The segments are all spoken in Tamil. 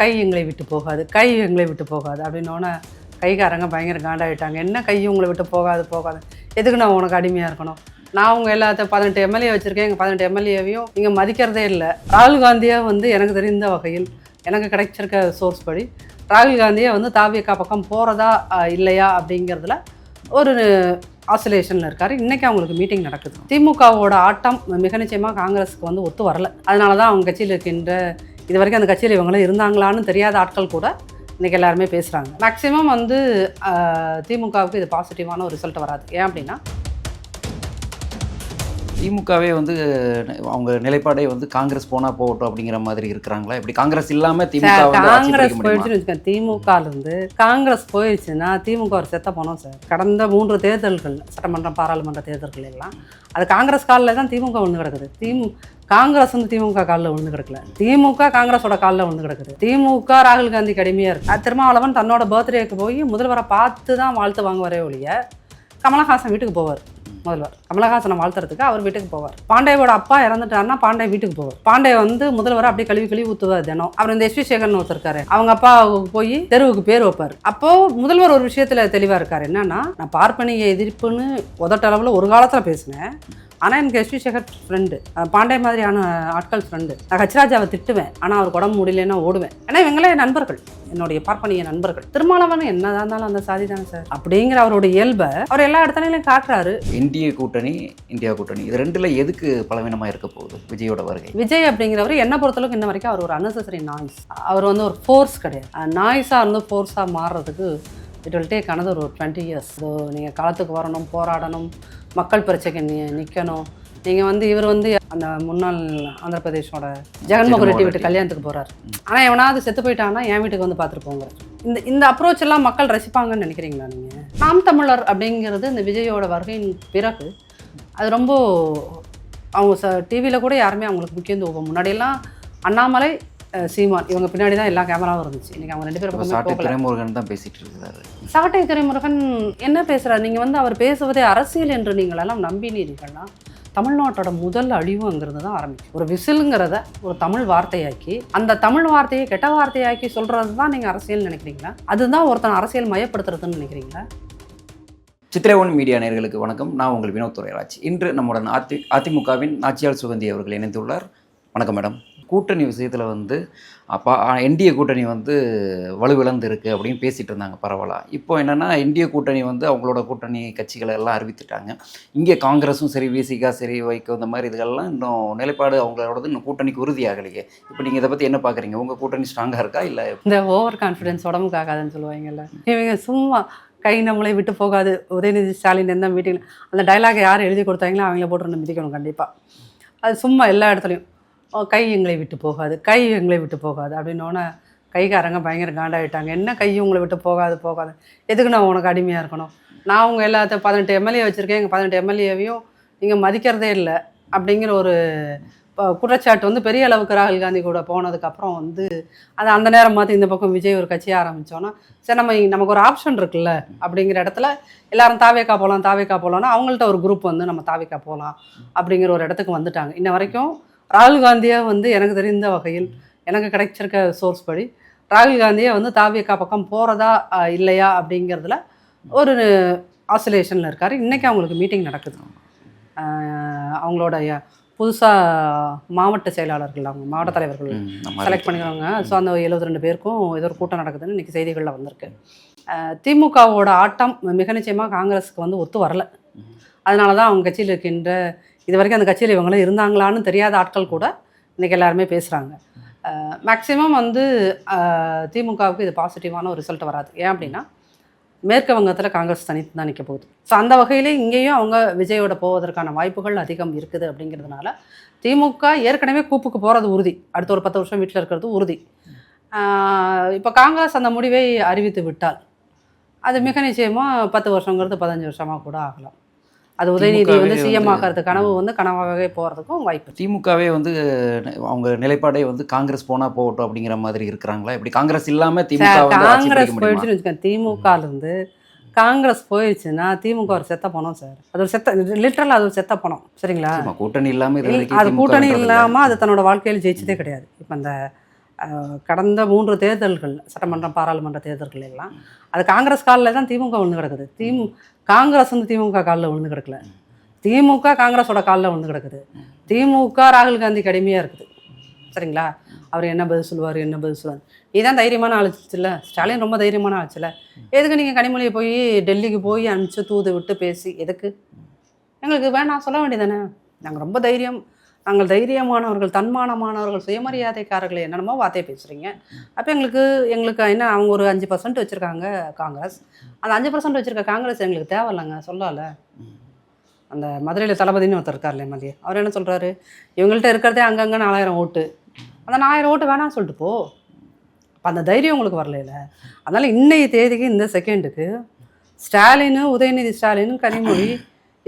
கை எங்களை விட்டு போகாது, கை எங்களை விட்டு போகாது அப்படின்னோடனே கைக்காரங்க பயங்கர காண்டாகிட்டாங்க. என்ன கை உங்களை விட்டு போகாது போகாது, எதுக்கு நான் உனக்கு அடிமையாக இருக்கணும்? நான் உங்கள் எல்லாத்தையும் 18 எம்எல்ஏ வச்சுருக்கேன், எங்கள் 18 எம்எல்ஏவையும் நீங்கள் மதிக்கிறதே இல்லை. ராகுல் காந்தியை வந்து எனக்கு தெரிந்த வகையில் எனக்கு கிடைச்சிருக்க சோர்ஸ் படி ராகுல் காந்தியை வந்து தாவேகா பக்கம் போகிறதா இல்லையா அப்படிங்கிறதுல ஒரு ஆசிலேஷனில் இருக்கார். இன்றைக்கி அவங்களுக்கு மீட்டிங் நடக்குது. திமுகவோட ஆட்டம் மிக நிச்சயமாக காங்கிரஸுக்கு வந்து ஒத்து வரல. அதனால தான் அவங்க கட்சியில் இருக்கின்ற இது வரைக்கும் அந்த கட்சியில் இவங்களும் இருந்தாங்களான்னு தெரியாத ஆட்கள் கூட இன்றைக்கி எல்லாருமே பேசுகிறாங்க. மேக்ஸிமம் வந்து திமுகவுக்கு இது பாசிட்டிவான ஒரு ரிசல்ட் வராது. ஏன் அப்படின்னா திமுகவே வந்து அவங்க நிலைப்பாடே வந்து காங்கிரஸ் போனால் போகட்டும் அப்படிங்கிற மாதிரி இருக்கிறாங்களா? இப்படி காங்கிரஸ் இல்லாமல் திமுக காங்கிரஸ் போயிடுச்சுன்னு வச்சுக்கோங்க. திமுகலேருந்து காங்கிரஸ் போயிடுச்சுன்னா திமுக ஒரு செத்த போனோம் சார். கடந்த 3 தேர்தல்கள், சட்டமன்றம் பாராளுமன்ற தேர்தல்கள் எல்லாம் அது காங்கிரஸ் காலில் தான் திமுக விழுந்து கிடக்குது. காங்கிரஸ் வந்து திமுக காலில் விழுந்து கிடக்கல, திமுக காங்கிரஸோட காலில் விழுந்து கிடக்குது. திமுக ராகுல் காந்தி கடுமையாக இருக்குது. திருமாவளவன் தன்னோட பர்த்டேக்கு போய் முதல்வரை பார்த்து தான் வாழ்த்து வாங்க வரே ஒழிய கமலஹாசன் வீட்டுக்கு போவார். முதல்வர் கமலஹாசனை வாழ்த்துறதுக்கு அவர் வீட்டுக்கு போவார். பாண்டேவோட அப்பா இறந்துட்டாருன்னா பாண்டே வீட்டுக்கு போவார். பாண்டே வந்து முதல்வரை அப்படியே கழுவி ஊற்றுவார் தினம். அவர் இந்த எஸ்வி சேகர்னு ஒருத்தர் இருக்காரு, அவங்க அப்பா போய் தெருவுக்கு பேர் வைப்பார். அப்போ முதல்வர் ஒரு விஷயத்துல தெளிவா இருக்காரு. என்னன்னா, நான் பார்ப்பனிய எதிர்ப்புன்னு உதட்டளவில் ஒரு காலத்தில் பேசினேன். ஆனால் எனக்கு எஸ்வி சேகர் ஃப்ரெண்டு, பாண்டே மாதிரியான ஆட்கள் ஃப்ரெண்டு. நான் ஹச்ராஜாவை திட்டுவேன், ஆனால் அவர் உடம்பு முடியலன்னா ஓடுவேன். ஏன்னா இவங்களே நண்பர்கள், என்னுடைய பார்ப்பனிய நண்பர்கள். திருமாவளவன் என்னதான் இருந்தாலும் அந்த சாதி தானே சார் அப்படிங்கிற அவரோட இயல்பை அவர் எல்லா இடத்துலையும் காட்டுறாரு. இந்திய கூட்டணி, இந்தியா கூட்டணி, இது ரெண்டுல எதுக்கு பலவீனமாக இருக்க போகுது விஜயோட வருகை? விஜய் அப்படிங்கிறவர் என்ன பொறுத்தளவுக்கு இன்ன வரைக்கும் அவர் ஒரு அன்னெசரி நாய்ஸ். அவர் வந்து ஒரு ஃபோர்ஸ் கிடையாது. நாய்ஸாக இருந்து ஃபோர்ஸாக மாறுறதுக்கு இட் வில் டேக் another ஒரு 20 years. ஸோ நீங்கள் காலத்துக்கு வரணும், போராடணும், மக்கள் பிரச்சனைக்கு நிற்கணும். நீங்கள் வந்து இவர் வந்து அந்த முன்னாள் ஆந்திர பிரதேஷோட ஜெகன்மோகன் ரெட்டி வீட்டு கல்யாணத்துக்கு போகிறார். ஆனால் எவனாவது செத்து போயிட்டான்னா என் வீட்டுக்கு வந்து பார்த்துட்டு போங்க. இந்த அப்ரோச் எல்லாம் மக்கள் ரசிப்பாங்கன்னு நினைக்கிறீங்களா நீங்கள்? நாம் தமிழர் அப்படிங்கிறது இந்த விஜயோட வருகையின் பிறகு அது ரொம்ப அவங்க டிவியில் கூட யாருமே அவங்களுக்கு முக்கியத்துவம். முன்னாடியெல்லாம் அண்ணாமலை, சீமான் இவங்க பின்னாடி தான் எல்லா கேமராவும் இருந்துச்சு. இன்னைக்கு அவங்க 2 பேரும் சாட்டை துரைமுருகன் தான் பேசிட்டு இருக்காரு. சாட்டை துரைமுருகன் என்ன பேசுகிறார்? நீங்கள் வந்து அவர் பேசுவதே அரசியல் என்று நீங்களெல்லாம் நம்பினீர்கள்னா தமிழ்நாட்டோட முதல் அழிவுங்கிறது தான் ஆரம்பிக்கும். ஒரு விசிலுங்கிறத ஒரு தமிழ் வார்த்தையாக்கி, அந்த தமிழ் வார்த்தையை கெட்ட வார்த்தையாக்கி சொல்கிறது தான் நீங்கள் அரசியல் நினைக்கிறீங்களா? அதுதான் ஒருத்தன் அரசியல் மயப்படுத்துறதுன்னு நினைக்கிறீங்களா? சித்திரை ஒன் மீடியா நேயர்களுக்கு வணக்கம். நான் உங்கள் வினோத் துரைராஜ். இன்று நம்முடன் அதிமுகவின் நாச்சியால் சுகந்தி அவர்கள் இணைந்துள்ளார். வணக்கம் மேடம். கூட்டணி விஷயத்தில் வந்து என்டிஏ கூட்டணி வந்து வலுவிழந்து இருக்குது அப்படின்னு பேசிகிட்டு இருந்தாங்க பரவலாக. இப்போ என்னென்னா, என்டிஏ கூட்டணி வந்து அவங்களோட கூட்டணி கட்சிகளை எல்லாம் அறிவித்துட்டாங்க. இங்கே காங்கிரஸும் சரி, விசிகா சரி, வைகோ, இந்த மாதிரி இதுகள்லாம் இன்னும் நிலைப்பாடு அவங்களோடது இன்னும் கூட்டணிக்கு உறுதியாகலையே. இப்போ நீங்கள் இதை பற்றி என்ன பார்க்குறீங்க? உங்கள் கூட்டணி ஸ்ட்ராங்காக இருக்கா இல்லை? இந்த ஓவர் கான்ஃபிடென்ஸ் உடம்புக்கு ஆகாதுன்னு சொல்லுவாங்கல்ல, இவங்க சும்மா கை நம்மளை விட்டு போகாது. உதயநிதி ஸ்டாலின் எந்த மீட்டிங்கில் அந்த டைலாக் யார் எழுதி கொடுத்தாங்களோ அவங்கள போட்டு மிதிக்கணும் கண்டிப்பாக. அது சும்மா எல்லா இடத்துலையும் கை எங்களை விட்டு போகாது, கை எங்களை விட்டு போகாது அப்படின்னோடனே கைக்காரங்க பயங்கர காண்டாகிட்டாங்க. என்ன கை உங்களை விட்டு போகாது போகாது, எதுக்கு நான் உனக்கு அடிமையாக இருக்கணும்? நான் உங்கள் எல்லாத்தையும் 18 எம்எல்ஏ வச்சுருக்கேன், எங்கள் 18 எம்எல்ஏவையும் நீங்கள் மதிக்கிறதே இல்லை அப்படிங்கிற ஒரு குற்றச்சாட்டு வந்து பெரிய அளவுக்கு ராகுல் காந்தி கூட போனதுக்கப்புறம் வந்து அது அந்த நேரம் பார்த்து இந்த பக்கம் விஜய் ஒரு கட்சியை ஆரம்பித்தோன்னா, சரி நமக்கு ஒரு ஆப்ஷன் இருக்குல்ல அப்படிங்கிற இடத்துல எல்லாரும் தாவேகா போகலாம்னா அவங்கள்ட்ட ஒரு குரூப் வந்து நம்ம தாவேகா போகலாம் அப்படிங்கிற ஒரு இடத்துக்கு வந்துட்டாங்க. இன்ன வரைக்கும் ராகுல் காந்தியை வந்து எனக்கு தெரிந்த வகையில் எனக்கு கிடைச்சிருக்க சோர்ஸ் படி ராகுல் காந்தியை வந்து தாவேகா பக்கம் போகிறதா இல்லையா அப்படிங்கிறதுல ஒரு ஆசிலேஷனில் இருக்கார். இன்றைக்கி அவங்களுக்கு மீட்டிங் நடக்குது. அவங்களோட புதுசாக மாவட்ட செயலாளர்கள், அவங்க மாவட்ட தலைவர்கள் செலக்ட் பண்ணிடுவாங்க. ஸோ அந்த 72 பேருக்கும் ஏதோ ஒரு கூட்டம் நடக்குதுன்னு இன்றைக்கி செய்திகளில் வந்திருக்கு. திமுகவோட ஆட்டம் மிக நிச்சயமாக காங்கிரஸுக்கு வந்து ஒத்து வரல. அதனால தான் அவங்க கட்சியில் இருக்கின்ற இது வரைக்கும் அந்த கட்சியில் இவங்களும் இருந்தாங்களான்னு தெரியாத ஆட்கள் கூட இன்றைக்கி எல்லாருமே பேசுகிறாங்க. மேக்ஸிமம் வந்து திமுகவுக்கு இது பாசிட்டிவான ஒரு ரிசல்ட் வராது. ஏன் அப்படின்னா மேற்கு வங்கத்தில் காங்கிரஸ் தனித்து தான் நிற்க போகுது. ஸோ அந்த வகையிலே இங்கேயும் அவங்க விஜயோட போவதற்கான வாய்ப்புகள் அதிகம் இருக்குது. அப்படிங்கிறதுனால திமுக ஏற்கனவே கூப்புக்கு போகிறது உறுதி, அடுத்த ஒரு 10 வருஷம் வீட்டில் இருக்கிறது உறுதி. இப்போ காங்கிரஸ் அந்த முடிவை அறிவித்து விட்டால் அது மிக நிச்சயமாக 10 வருஷங்கிறது 15 வருஷமாக கூட ஆகலாம். அது உதயநிதி வந்து சிஎம் ஆகிறது கனவு வந்து கனவாகவே போகிறதுக்கும் வாய்ப்பு. திமுகவே வந்து அவங்க நிலைப்பாடே வந்து காங்கிரஸ் போனால் போகட்டும் அப்படிங்கிற மாதிரி இருக்கிறாங்களா? இப்படி காங்கிரஸ் இல்லாமல் திமுக காங்கிரஸ் போயிடுச்சுன்னு வச்சுக்கோங்க. திமுகலேருந்து காங்கிரஸ் போயிடுச்சுன்னா திமுக ஒரு செத்த பணம் சார். அது ஒரு செத்த, லிட்டரலாக அது ஒரு செத்த பணம். சரிங்களா? கூட்டணி இல்லாமல் அது கூட்டணி இல்லாமல் அது தன்னோட வாழ்க்கையில் ஜெயிச்சதே கிடையாது. இப்போ அந்த கடந்த 3 தேர்தல்கள், சட்டமன்றம் பாராளுமன்ற தேர்தல்கள் எல்லாம் அது காங்கிரஸ் காலில் தான் திமுக விழுந்து கிடக்குது. காங்கிரஸ் வந்து திமுக காலில் விழுந்து கிடக்கல, திமுக காங்கிரஸோட காலில் விழுந்து கிடக்குது. திமுக ராகுல் காந்திக்கு அடிமையாக இருக்குது. சரிங்களா? அவர் என்ன பதில் சொல்லுவார், என்ன பதில் சொல்லுவார். இதுதான் தைரியமான ஆளுச்சுல்ல, ஸ்டாலின் ரொம்ப தைரியமான ஆளுச்சுல்ல. எதுக்கு நீங்கள் கனிமொழியை போய் டெல்லிக்கு போய் அனுப்பிச்சு தூது விட்டு பேசி எதுக்கு? எங்களுக்கு வேணாம் சொல்ல வேண்டியதானே. நாங்கள் ரொம்ப நாங்கள் தைரியமானவர்கள், தன்மானமானவர்கள், சுயமரியாதைக்காரர்கள், என்னென்னமோ வார்த்தையை பேசுகிறீங்க. அப்போ எங்களுக்கு என்ன, அவங்க ஒரு 5% வச்சுருக்காங்க காங்கிரஸ். அந்த 5% வச்சுருக்க காங்கிரஸ் எங்களுக்கு தேவையில்லைங்க, சொல்லலை. அந்த மதுரையில் தளபதினு ஒருத்தர் இருக்கார்ல மதியம், அவர் என்ன சொல்கிறாரு, இவங்கள்ட்ட இருக்கிறதே அங்கங்கே 4000 ஓட்டு, அந்த 4000 ஓட்டு வேணாம்னு சொல்லிட்டு போ. அப்போ அந்த தைரியம் உங்களுக்கு வரல. அதனால் இன்னைய தேதிக்கு இந்த செகண்டுக்கு ஸ்டாலின், உதயநிதி ஸ்டாலின், கனிமொழி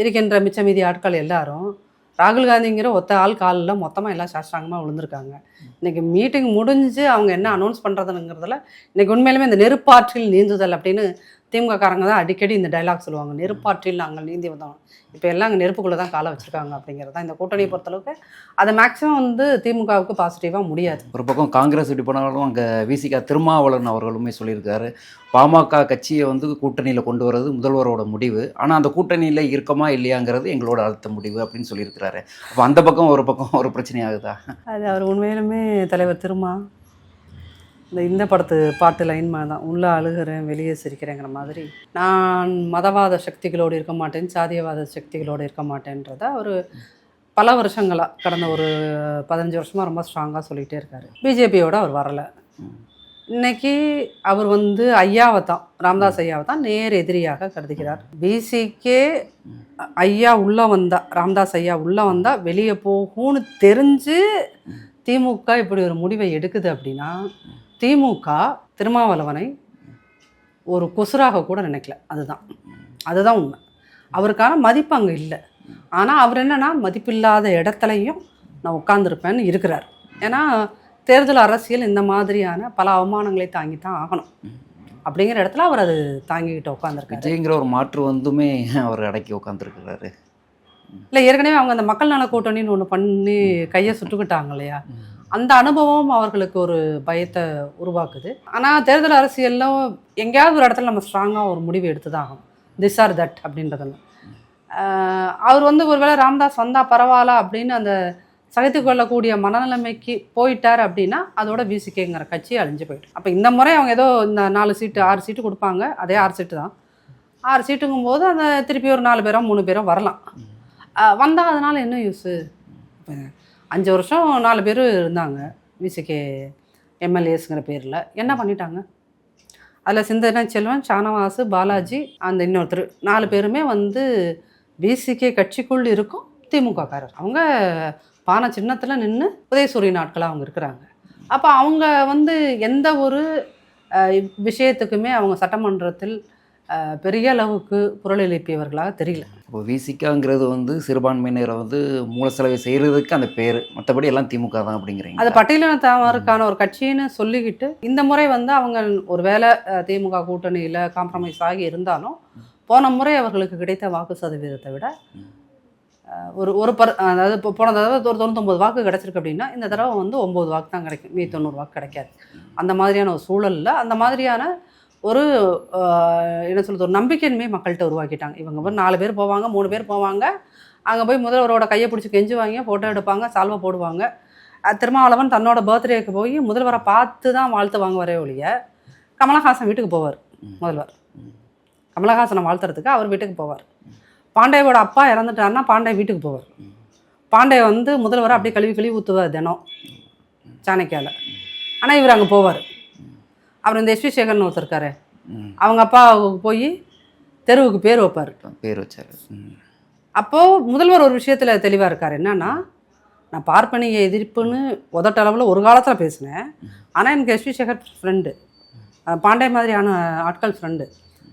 இருக்கின்ற மிச்ச மீதி ஆட்கள் எல்லாரும் ராகுல் காந்திங்கிற ஒத்த ஆள் காலில் மொத்தமாக எல்லாம் சாஷ்டாங்கமாக விழுந்திருக்காங்க. இன்றைக்கி மீட்டிங் முடிஞ்சு அவங்க என்ன அனௌன்ஸ் பண்ணுறதுங்கிறதுல இன்றைக்கி உண்மையிலுமே இந்த நெருப்பாற்றில் நீந்துதல் அப்படின்னு திமுககாரங்க தான் அடிக்கடி இந்த டைலாக் சொல்லுவாங்க. நெருப்பாற்றில் நாங்கள் நீந்தி வந்தோம், இப்போ எல்லாம் அங்கே நெருப்புக்குள்ளே தான் காலை வச்சுருக்காங்க அப்படிங்கிறது தான் இந்த கூட்டணியை பொறுத்தளவுக்கு. அது மேக்ஸிமம் வந்து திமுகவுக்கு பாசிட்டிவாக முடியாது. ஒரு பக்கம் காங்கிரஸ் இப்படி போனாலும் அங்கே விசிகா திருமாவளவன் அவர்களுமே சொல்லியிருக்காரு, பாமக கட்சியை வந்து கூட்டணியில் கொண்டு வர்றது முதல்வரோட முடிவு, ஆனால் அந்த கூட்டணியில் இருக்கமா இல்லையாங்கிறது எங்களோட அடுத்த முடிவு அப்படின்னு சொல்லியிருக்கிறாரு. அப்போ அந்த பக்கம் ஒரு பிரச்சனை ஆகுதா? அது அவர் உண்மையிலுமே தலைவர் இந்த பாட்டு லைன் மாதிரி தான், உள்ளே அழுகிறேன் வெளியே சிரிக்கிறேங்கிற மாதிரி. நான் மதவாத சக்திகளோடு இருக்க மாட்டேன், சாதியவாத சக்திகளோடு இருக்க மாட்டேன்றதை ஒரு பல வருஷங்களாக, கடந்த ஒரு 15 வருஷமாக ரொம்ப ஸ்ட்ராங்காக சொல்லிகிட்டே இருக்கார். பிஜேபியோடு அவர் வரலை. இன்னைக்கு அவர் வந்து ஐயாவை தான், ராமதாஸ் ஐயாவை தான் நேர் எதிரியாக கருதுகிறார். பிசிகே ஐயா உள்ளே வந்தால், ராமதாஸ் ஐயா உள்ளே வந்தால் வெளியே போகும்னு தெரிஞ்சு திமுக இப்படி ஒரு முடிவை எடுக்குது அப்படின்னா, திமுக திருமாவளவனை ஒரு கொசுராக கூட நினைக்கல. அதுதான் உண்மை. அவருக்கான மதிப்பு அங்கே இல்லை. ஆனால் அவர் என்னென்னா, மதிப்பில்லாத இடத்துலையும் நான் உட்காந்துருப்பேன்னு இருக்கிறார். ஏன்னா தேர்தல் அரசியல் இந்த மாதிரியான பல அவமானங்களை தாங்கி தான் ஆகணும். அப்படிங்கிற இடத்துல அவர் அது தாங்கிக்கிட்டு உட்காந்துருக்காரு. விஜய்ங்கிற ஒரு மாற்று வந்துமே அவர் அடக்கி உட்காந்துருக்கிறாரு. இல்லை, ஏற்கனவே அவங்க அந்த மக்கள் நல கூட்டணின்னு ஒன்று பண்ணி கையை சுட்டுக்கிட்டாங்க இல்லையா, அந்த அனுபவம் அவர்களுக்கு ஒரு பயத்தை உருவாக்குது. ஆனால் தேர்தல் அரசியலில் எங்கேயாவது ஒரு இடத்துல நம்ம ஸ்ட்ராங்காக ஒரு முடிவு எடுத்து தான் ஆகணும். திஸ் ஆர் தட் அப்படின்றதில்ல. அவர் வந்து ஒருவேளை ராமதாஸ் வந்தால் பரவாயில்ல அப்படின்னு அந்த சகித்து கொள்ளக்கூடிய மனநிலைமைக்கு போயிட்டார் அப்படின்னா அதோட விசிகேங்கிற கட்சி அழிஞ்சு போயிடும். அப்போ இந்த முறை அவங்க ஏதோ இந்த 4 சீட்டு 6 சீட்டு கொடுப்பாங்க, அதே 6 சீட்டு தான். 6 சீட்டுங்கும் போது அந்த திருப்பி ஒரு 4 பேரோ 3 பேரோ வரலாம். வந்தால் அதனால் என்ன யூஸு? இப்போ 5 வருஷம் 4 பேர் இருந்தாங்க விசிகே எம்எல்ஏஸுங்கிற பேரில். என்ன பண்ணிட்டாங்க? அதில் சிந்தனை செல்வன், ஷானவாசு, பாலாஜி, அந்த இன்னொருத்தர் 4 பேருமே வந்து விசிகே கட்சிக்குள் இருக்கும் திமுககாரர். அவங்க பானை சின்னத்தில் நின்று உதயசூரிய நாட்களாக அவங்க இருக்கிறாங்க. அப்போ அவங்க வந்து எந்த ஒரு விஷயத்துக்குமே அவங்க சட்டமன்றத்தில் பெரிய அளவுக்கு குரல் எழுப்பியவர்களாக தெரியல. இப்போ விசிகாங்கிறது வந்து சிறுபான்மையினரை வந்து மூல செலவை செய்கிறதுக்கு அந்த பேர், மற்றபடி எல்லாம் திமுக தான் அப்படிங்கிறீங்க. அது பட்டியலினத்தவருக்கான ஒரு கட்சின்னு சொல்லிக்கிட்டு இந்த முறை வந்து அவங்க ஒரு வேளை திமுக கூட்டணியில் காம்ப்ரமைஸ் ஆகி இருந்தாலும் போன முறை அவர்களுக்கு கிடைத்த வாக்கு சதவீதத்தை விட அதாவது போன தடவை ஒரு 99 வாக்கு கிடச்சிருக்கு அப்படின்னா இந்த தடவை வந்து 9 வாக்கு தான் கிடைக்கும், மீதி 90 வாக்கு கிடைக்காது. அந்த மாதிரியான ஒரு சூழலில் அந்த மாதிரியான ஒரு என்ன சொல்கிறது, ஒரு நம்பிக்கையின்மை மக்கள்கிட்ட உருவாக்கிட்டாங்க. இவங்க போய் 4 பேர் போவாங்க, 3 பேர் போவாங்க, அங்கே போய் முதல்வரோட கையை பிடிச்சி கெஞ்சுவாங்க, ஃபோட்டோ எடுப்பாங்க, சால்வை போடுவாங்க. திருமாவளவன் தன்னோட பர்த்டேக்கு போய் முதல்வரை பார்த்து தான் வாழ்த்து வாங்க வரே ஒழிய கமலஹாசன் வீட்டுக்கு போவார். முதல்வர் கமலஹாசனை வாழ்த்துறதுக்கு அவர் வீட்டுக்கு போவார். பாண்டேயோட அப்பா இறந்துட்டாருன்னா பாண்டே வீட்டுக்கு போவார். பாண்டே வந்து முதல்வரை அப்படியே கழுவி ஊற்றுவார் தினம் சாணக்கியால். ஆனால் இவர் அங்கே போவார். அவர் இந்த எஸ்வி சேகர்னு ஒருத்தர் இருக்காரு, அவங்க அப்பாவுக்கு போய் தெருவுக்கு பேர் வைப்பார், பேர் வச்சார். அப்போது முதல்வர் ஒரு விஷயத்தில் தெளிவாக இருக்கார். என்னன்னா, நான் பார்ப்பனிய எதிர்ப்புன்னு உதட்டளவில் ஒரு காலத்தில் பேசினேன், ஆனால் எனக்கு எஸ்வி சேகர் ஃப்ரெண்டு, பாண்டே மாதிரியான ஆட்கள் ஃப்ரெண்டு.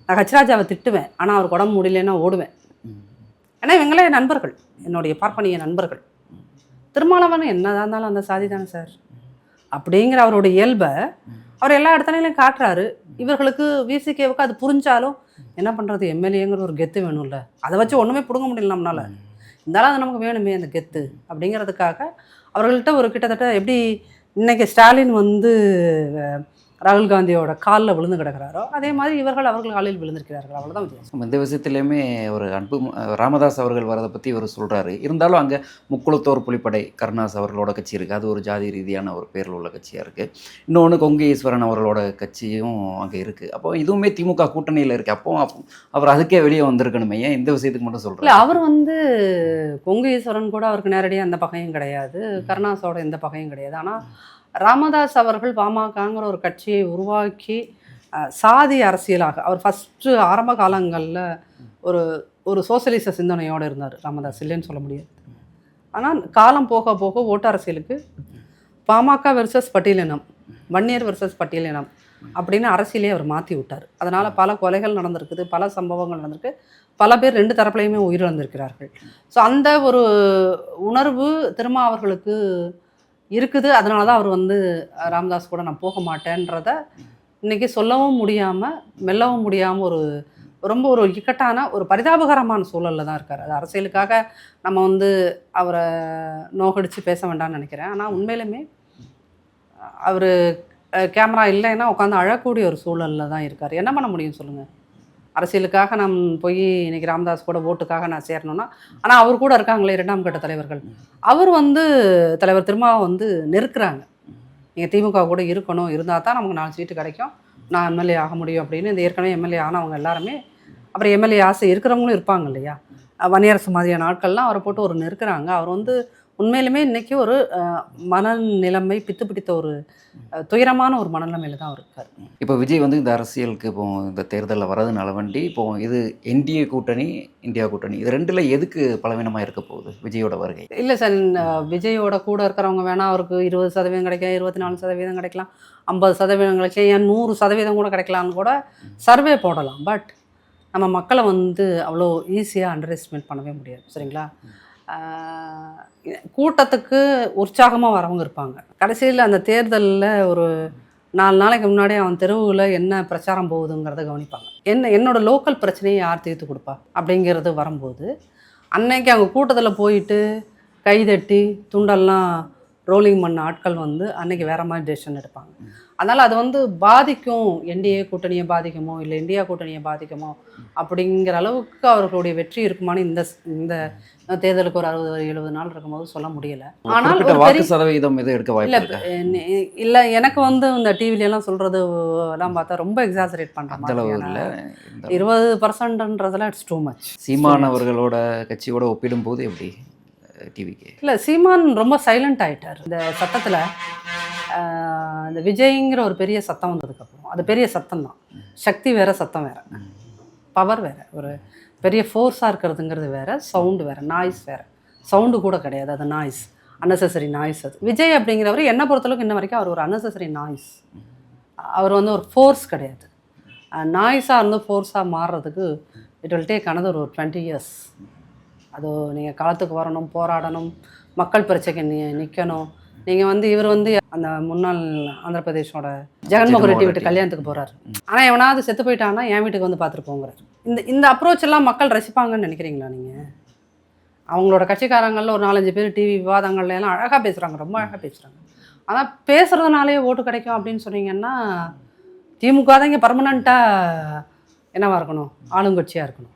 நான் ஹச்ராஜாவை திட்டுவேன், ஆனால் அவருக்கு உடம்பு முடியலன்னா ஓடுவேன். ஏன்னா இவங்களே நண்பர்கள், என்னுடைய பார்ப்பனிய நண்பர்கள். திருமாவளவன் என்னதான் இருந்தாலும் அந்த சாதி தானே சார் அப்படிங்கிற அவருடைய இயல்பை அவர் எல்லா இடத்துலையும் காட்டுறாரு. இவர்களுக்கு விசிகேவுக்கு அது புரிஞ்சாலும் என்ன பண்ணுறது, எம்எல்ஏங்கிற ஒரு கெத்து வேணும்ல, அதை வச்சு ஒன்றுமே பிடுங்க முடியல நம்மளால். இருந்தாலும் அது நமக்கு வேணுமே அந்த கெத்து அப்படிங்கிறதுக்காக அவர்கள்ட்ட ஒரு கிட்டத்தட்ட எப்படி இன்னைக்கு ஸ்டாலின் வந்து ராகுல் காந்தியோட காலில் விழுந்து கிடக்கிறாரோ அதே மாதிரி இவர்கள் அவர்கள் காலில் விழுந்திருக்கிறார்கள். அவ்வளோதான் வித்தியாசம். இந்த விஷயத்துலையுமே ஒரு அன்பு ராமதாஸ் அவர்கள் வரதை பற்றி இவர் சொல்கிறாரு. இருந்தாலும் அங்கே முக்குளத்தோர் புலிப்படை கருணாஸ் அவர்களோட கட்சி இருக்குது. அது ஒரு ஜாதி ரீதியான ஒரு பேரில் உள்ள கட்சியாக இருக்குது. இன்னொன்று கொங்கு ஈஸ்வரன் அவர்களோட கட்சியும் அங்கே இருக்குது. அப்போ இதுவுமே திமுக கூட்டணியில் இருக்குது. அப்போ அவர் அதுக்கே வெளியே வந்திருக்கணுமே, ஏன் இந்த விஷயத்துக்கு மட்டும் சொல்கிறார்? இல்லை, அவர் வந்து கொங்கு ஈஸ்வரன் கூட அவருக்கு நேரடியாக எந்த பகையும் கிடையாது, கருணாஸோட எந்த பகையும் கிடையாது. ஆனால் ராமதாஸ் அவர்கள் பாமகங்கிற ஒரு கட்சியை உருவாக்கி சாதி அரசியலாக அவர் ஃபஸ்ட்டு ஆரம்ப காலங்களில் ஒரு ஒரு சோசியலிச சிந்தனையோடு இருந்தார் ராமதாஸ், இல்லைன்னு சொல்ல முடியாது. ஆனால் காலம் போக போக ஓட்டு அரசியலுக்கு பாமக வெர்சஸ் பட்டியலினம், வன்னியர் வெர்சஸ் பட்டியலினம் அப்படின்னு அரசியலே அவர் மாற்றி விட்டார். அதனால் பல கொலைகள் நடந்திருக்குது, பல சம்பவங்கள் நடந்திருக்கு, பல பேர் ரெண்டு தரப்புலையுமே உயிரிழந்திருக்கிறார்கள். ஸோ அந்த ஒரு உணர்வு திருமாவர்களுக்கு இருக்குது. அதனால தான் அவர் வந்து ராமதாஸ் கூட நான் போக மாட்டேன்றத இன்றைக்கி சொல்லவும் முடியாமல் மெல்லவும் முடியாமல் ஒரு ரொம்ப ஒரு இக்கட்டான ஒரு பரிதாபகரமான சூழலில் தான் இருக்கார். அது அரசியலுக்காக நம்ம வந்து அவரை நோகடித்து பேச வேண்டாம்னு நினைக்கிறேன். ஆனால் உண்மையிலுமே அவர் கேமரா இல்லைன்னா உட்காந்து அழக்கூடிய ஒரு சூழலில் தான் இருக்கார். என்ன பண்ண முடியும் சொல்லுங்கள்? அரசியலுக்காக நான் போய் இன்றைக்கி ராமதாஸ் கூட ஓட்டுக்காக நான் சேரணும்னா, ஆனால் அவர் கூட இருக்காங்களே இரண்டாம் கட்ட தலைவர்கள், அவர் வந்து தலைவர் திருமாவை வந்து நெருக்குறாங்க. நீங்கள் திமுக கூட இருக்கணும், இருந்தால் தான் நமக்கு 4 சீட்டு கிடைக்கும், நான் எம்எல்ஏ ஆக முடியும் அப்படின்னு. இந்த ஏற்கனவே எம்எல்ஏ ஆனவங்க எல்லாருமே அப்புறம் எம்எல்ஏ ஆசை இருக்கிறவங்களும் இருப்பாங்க இல்லையா, வன்னியரசு மாதிரியான ஆட்கள்லாம் அவரை போட்டு ஒரு நெருக்குறாங்க. அவர் வந்து உண்மையிலுமே இன்றைக்கி ஒரு மனநிலைமை பித்து பிடித்த ஒரு துயரமான ஒரு மனநிலைமையில் தான் அவர் இருக்கார். இப்போ விஜய் வந்து இந்த அரசியலுக்கு இப்போ இந்த தேர்தலில் வரதுனால வண்டி இப்போ இது என்டிஏ கூட்டணி, இந்தியா கூட்டணி, இது ரெண்டில் எதுக்கு பலவீனமாக இருக்க போகுது விஜயோட வருகை? இல்லை சார், விஜயோட கூட இருக்கிறவங்க வேணால் அவருக்கு 20% கிடைக்கும், 24% கிடைக்கலாம், 50% கிடைக்கலாம், ஏன் 100% கூட கிடைக்கலான்னு கூட சர்வே போடலாம். பட் நம்ம மக்களை வந்து அவ்வளோ ஈஸியாக அண்டர் எஸ்டிமேட் பண்ணவே முடியாது. சரிங்களா? கூட்டத்துக்கு உற்சாகமாக வரவங்க இருப்பாங்க. கடைசியில் அந்த தேர்தலில் ஒரு 4 நாளைக்கு முன்னாடி அவன் தெருவில் என்ன பிரச்சாரம் போகுதுங்கிறத கவனிப்பாங்க. என்னோடய லோக்கல் பிரச்சனையை யார் தீர்த்து கொடுப்பா அப்படிங்கிறது வரும்போது அன்னைக்கு அவங்க கூட்டத்தில் போயிட்டு கைதட்டி துண்டெல்லாம் ரோலிங் பண்ண ஆட்கள் வந்து அன்றைக்கி வேறு மாதிரி டெசிஷன் எடுப்பாங்க. அதனால் அது வந்து பாதிக்கும், என்டிஏ கூட்டணியை பாதிக்குமோ இல்லை இந்தியா கூட்டணியை பாதிக்குமோ அப்படிங்கிற அளவுக்கு அவர்களுடைய வெற்றி இருக்குமான்னு இந்த தேர்தலுக்கு ஒரு 60-70 நாள் இருக்கும்போது சொல்ல முடியலை. ஆனால் வாக்கு சதவீதம் எதுவும் எடுக்க வாய்ப்பு இல்லை. எனக்கு வந்து இந்த டிவிலெல்லாம் சொல்கிறது எல்லாம் பார்த்தா ரொம்ப எக்ஸாசரேட் பண்ணுறாங்க. 20%ன்றதுல இட்ஸ் டூ மச். சீமான் அவர்களோட கட்சியோட ஒப்பிடும்போது எப்படி டிவிக்கு? இல்லை, சீமான் ரொம்ப சைலண்ட் ஆகிட்டார் இந்த சத்தத்தில். இந்த விஜய்ங்கிற ஒரு பெரிய சத்தம் வந்ததுக்கப்புறம், அது பெரிய சத்தம் தான், சக்தி வேறு, சத்தம் வேறு, பவர் வேறு, ஒரு பெரிய ஃபோர்ஸாக இருக்கிறதுங்கிறது வேறு, சவுண்டு வேறு, நாய்ஸ் வேறு. சவுண்டு கூட கிடையாது, அது நாய்ஸ், அன்னெசரி நாய்ஸ். அது விஜய் அப்படிங்கிறவர் என்னை பொறுத்தளவுக்கு இன்ன வரைக்கும் அவர் ஒரு அன்னெசரி நாய்ஸ். அவர் வந்து ஒரு ஃபோர்ஸ் கிடையாது. நாய்ஸாக இருந்து ஃபோர்ஸாக மாறுறதுக்கு இட் வில் டேக் another ஒரு 20 years. அது நீங்கள் களத்துக்கு வரணும், போராடணும், மக்கள் பிரச்சனைக்கு நிற்கணும். நீங்கள் வந்து இவர் வந்து அந்த முன்னாள் ஆந்திர பிரதேஷோட ஜெகன்மோகன் ரெட்டி வீட்டு கல்யாணத்துக்கு போகிறார். ஆனால் எவனாவது செத்து போயிட்டான்னா என் வீட்டுக்கு வந்து பார்த்துட்டு போங்கிறார். இந்த அப்ரோச் எல்லாம் மக்கள் ரசிப்பாங்கன்னு நினைக்கிறீங்களா நீங்கள்? அவங்களோட கட்சிக்காரங்களில் ஒரு 4-5 பேர் டிவி விவாதங்கள்ல எல்லாம் அழகாக பேசுகிறாங்க, ரொம்ப அழகாக பேசுகிறாங்க. ஆனால் பேசுகிறதுனாலே ஓட்டு கிடைக்கும் அப்படின்னு சொன்னீங்கன்னா திமுக தான் இங்கே பர்மனண்ட்டாக என்னவாக இருக்கணும், ஆளுங்கட்சியாக இருக்கணும்.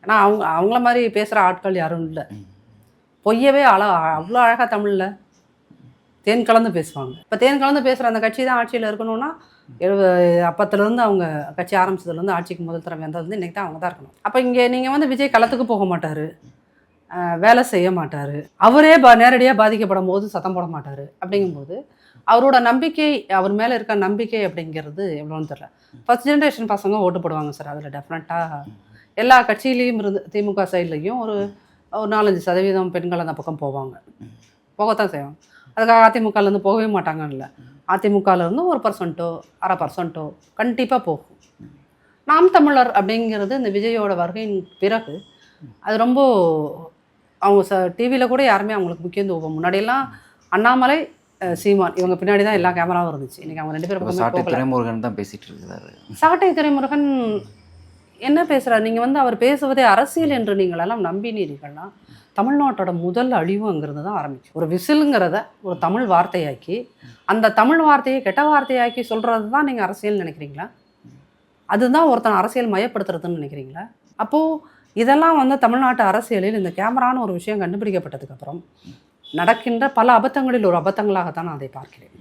ஏன்னா அவங்கள மாதிரி பேசுகிற ஆட்கள் யாரும் இல்லை. பொய்யவே அவ்வளோ அழகாக தமிழில் தேன் கலந்து பேசுவாங்க. இப்போ தேன் கலந்து பேசுகிற அந்த கட்சி தான் ஆட்சியில் இருக்கணும்னா அப்பத்துலேருந்து அவங்க கட்சி ஆரம்பிச்சதுலேருந்து ஆட்சிக்கு முதல் தடவை வந்தது இன்றைக்கி தான் அவங்க தான் இருக்கணும். அப்போ இங்கே நீங்கள் வந்து விஜய் களத்துக்கு போக மாட்டார், வேலை செய்ய மாட்டார், அவரே நேரடியாக பாதிக்கப்படும் போது சத்தம் போட மாட்டார். அப்படிங்கும்போது அவரோட நம்பிக்கை, அவர் மேலே இருக்க நம்பிக்கை அப்படிங்கிறது எவ்வளோன்னு தெரியல. ஃபர்ஸ்ட் ஜென்ரேஷன் பசங்க ஓட்டு போடுவாங்க சார். அதில் டெஃபினட்டாக எல்லா கட்சியிலையும் இருந்து திமுக சைட்லேயும் ஒரு 4-5% பெண்கள் அந்த பக்கம் போவாங்க, போகத்தான் செய்வாங்க. அதுக்காக அதிமுகலேருந்து போகவே மாட்டாங்கன்னு இல்லை. அதிமுகலேருந்து 1%, 1/2% கண்டிப்பாக போகும். நாம் தமிழர் அப்படிங்கிறது இந்த விஜயோட வருகையின் பிறகு அது ரொம்ப அவங்க டிவியில் கூட யாருமே அவங்களுக்கு முக்கியத்துவம். முன்னாடியெல்லாம் அண்ணாமலை, சீமான் இவங்க பின்னாடி தான் எல்லா கேமராவும் இருந்துச்சு. இன்றைக்கி அவங்க 2 பேரும் துரைமுருகன் தான் பேசிகிட்டு இருக்கிறாரு. சாட்டை துரைமுருகன் என்ன பேசுகிறார்? நீங்கள் வந்து அவர் பேசுவதே அரசியல் என்று நீங்களெல்லாம் நம்பினீர்கள்னா தமிழ்நாட்டோட முதல் அழிவுங்கிறது தான் ஆரம்பிக்கும். ஒரு விசிலுங்கிறத ஒரு தமிழ் வார்த்தையாக்கி அந்த தமிழ் வார்த்தையை கெட்ட வார்த்தையாக்கி சொல்கிறது தான் நீங்கள் அரசியல் நினைக்கிறீங்களா? அதுதான் ஒருத்தன் அரசியல் மயப்படுத்துறதுன்னு நினைக்கிறீங்களா? அப்போது இதெல்லாம் வந்து தமிழ்நாட்டு அரசியலில் இந்த கேமரான்னு ஒரு விஷயம் கண்டுபிடிக்கப்பட்டதுக்கப்புறம் நடக்கின்ற பல அபத்தங்களில் ஒரு அபத்தங்களாகத்தான் நான் அதை பார்க்கிறேன்.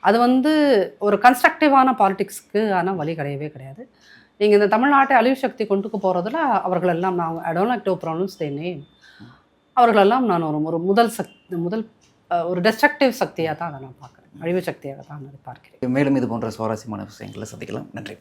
அது வந்து ஒரு கன்ஸ்ட்ரக்டிவான பாலிடிக்ஸ்க்கு ஆன வழி கிடையவே கிடையாது. நீங்கள் இந்த தமிழ்நாட்டை அழிவு சக்தி கொண்டுக்கு போகிறதுல அவர்களெல்லாம் நான் I don't like to pronounce the name, அவர்களெல்லாம் நான் ஒரு முதல் ஒரு டெஸ்ட்ரக்டிவ் சக்தியாக தான் அதை நான் பார்க்குறேன், அழிவு சக்தியாக தான் அதை பார்க்கிறேன். மேலும் இது போன்ற சுவாரஸ்யமான விஷயங்களை சந்திக்கலாம். நன்றி.